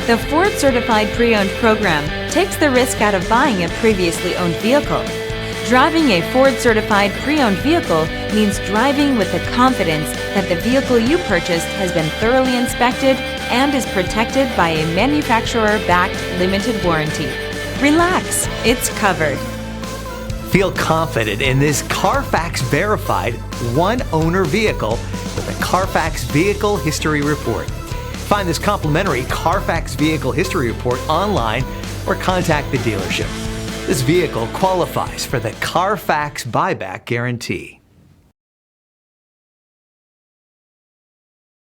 The Ford Certified Pre-Owned program takes the risk out of buying a previously owned vehicle. Driving a Ford Certified Pre-Owned vehicle means driving with the confidence that the vehicle you purchased has been thoroughly inspected and is protected by a manufacturer-backed limited warranty. Relax, it's covered. Feel confident in this Carfax verified one-owner vehicle with a Carfax Vehicle History Report. Find this complimentary Carfax Vehicle History Report online or contact the dealership. This vehicle qualifies for the Carfax Buyback Guarantee.